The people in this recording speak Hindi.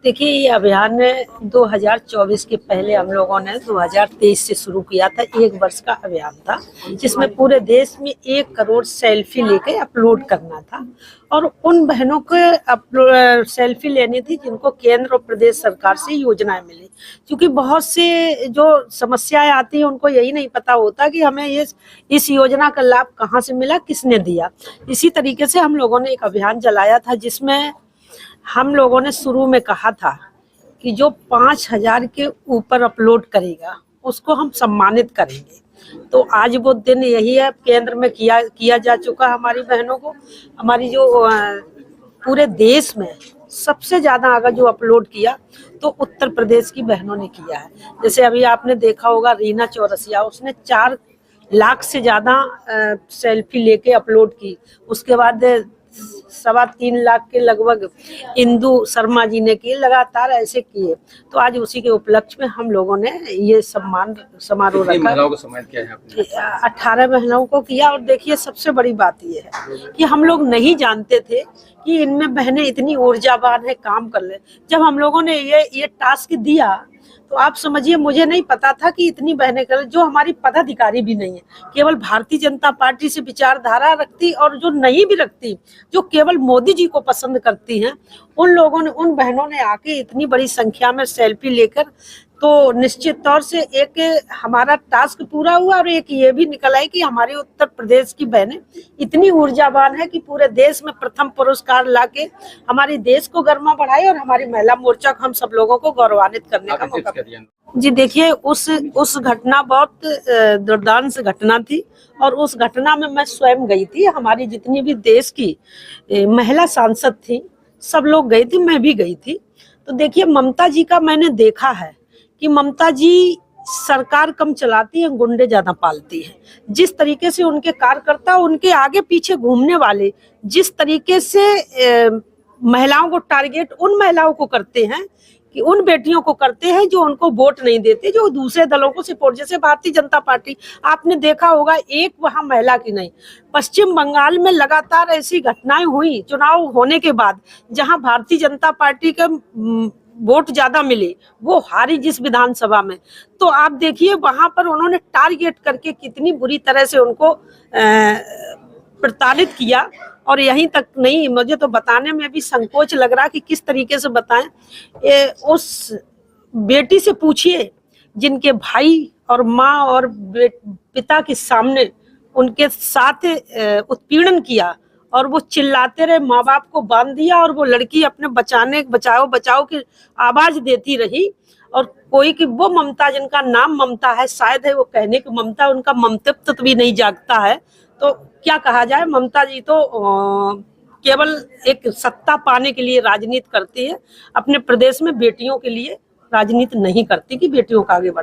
देखिए, ये अभियान 2024 के पहले हम लोगों ने 2023 से शुरू किया था। 1 वर्ष का अभियान था, जिसमें पूरे देश में 1 करोड़ सेल्फी लेके अपलोड करना था और उन बहनों को सेल्फी लेनी थी जिनको केंद्र और प्रदेश सरकार से योजनाएं मिली। क्योंकि बहुत से जो समस्याएं आती हैं उनको यही नहीं पता होता कि हमें इस योजना का लाभ कहाँ से मिला, किसने दिया। इसी तरीके से हम लोगों ने एक अभियान चलाया था, जिसमें हम लोगों ने शुरू में कहा था कि जो 5,000 के ऊपर अपलोड करेगा उसको हम सम्मानित करेंगे। तो आज वो दिन यही है। केंद्र में किया जा चुका हमारी बहनों को। हमारी जो पूरे देश में सबसे ज्यादा अगर जो अपलोड किया तो उत्तर प्रदेश की बहनों ने किया है। जैसे अभी आपने देखा होगा रीना चौरसिया, उसने 4 लाख से ज्यादा सेल्फी लेके अपलोड की। उसके बाद 3.25 लाख के लगभग इंदु शर्मा जी ने किए। लगातार ऐसे किए। तो आज उसी के उपलक्ष्य में हम लोगों ने ये सम्मान समारोह रखा। महिलाओं को सम्मानित किया है आपने? 18 महिलाओं को किया। और देखिए, सबसे बड़ी बात ये है कि हम लोग नहीं जानते थे कि इनमें बहनें इतनी ऊर्जावान है, काम कर ले। जब हम लोगों ने ये टास्क दिया तो आप समझिए, मुझे नहीं पता था कि इतनी बहनें कर, जो हमारी पदाधिकारी भी नहीं है, केवल भारतीय जनता पार्टी से विचारधारा रखती और जो नहीं भी रखती, जो केवल मोदी जी को पसंद करती हैं, उन लोगों ने, उन बहनों ने आके इतनी बड़ी संख्या में सेल्फी लेकर, तो निश्चित तौर से एक हमारा टास्क पूरा हुआ और एक ये भी निकल आई कि हमारे उत्तर प्रदेश की बहनें इतनी ऊर्जावान है कि पूरे देश में प्रथम पुरस्कार लाके हमारे देश को गरिमा बढ़ाए और हमारी महिला मोर्चा को, हम सब लोगों को गौरवान्वित करने का मौका मिला। जी देखिए, उस घटना बहुत दुर्दांत घटना थी और उस घटना में मैं स्वयं गई थी। हमारी जितनी भी देश की महिला सांसद थी, सब लोग गई थी, मैं भी गई थी। तो देखिए, ममता जी का मैंने देखा है कि ममता जी सरकार कम चलाती है, गुंडे ज्यादा पालती है। जिस तरीके से उनके कार्यकर्ता, उनके आगे पीछे घूमने वाले, जिस तरीके से महिलाओं को टारगेट उन महिलाओं को करते हैं, कि उन बेटियों को करते हैं जो उनको वोट नहीं देते, जो दूसरे दलों को सपोर्ट, जैसे भारतीय जनता पार्टी, आपने देखा होगा, एक वहां महिला की नहीं, पश्चिम बंगाल में लगातार ऐसी घटनाएं हुई चुनाव होने के बाद, जहां भारतीय जनता पार्टी के वोट ज्यादा मिले, वो हारी जिस विधानसभा में। तो आप देखिए, वहां पर उन्होंने टारगेट करके कितनी बुरी तरह से उनको प्रताड़ित किया। और यहीं तक नहीं, मुझे तो बताने में भी संकोच लग रहा कि किस तरीके से बताएं। उस बेटी से पूछिए जिनके भाई और माँ और पिता के सामने उनके साथ उत्पीड़न किया और वो चिल्लाते रहे, माँ बाप को बांध दिया और वो लड़की अपने बचाओ बचाओ की आवाज देती रही। और कोई कि वो ममता, जिनका नाम ममता है, शायद है वो कहने की ममता, उनका ममतत्व भी नहीं जागता है। तो क्या कहा जाए, ममता जी तो केवल एक सत्ता पाने के लिए राजनीति करती है, अपने प्रदेश में बेटियों के लिए राजनीति नहीं करती कि बेटियों को आगे बढ़ा।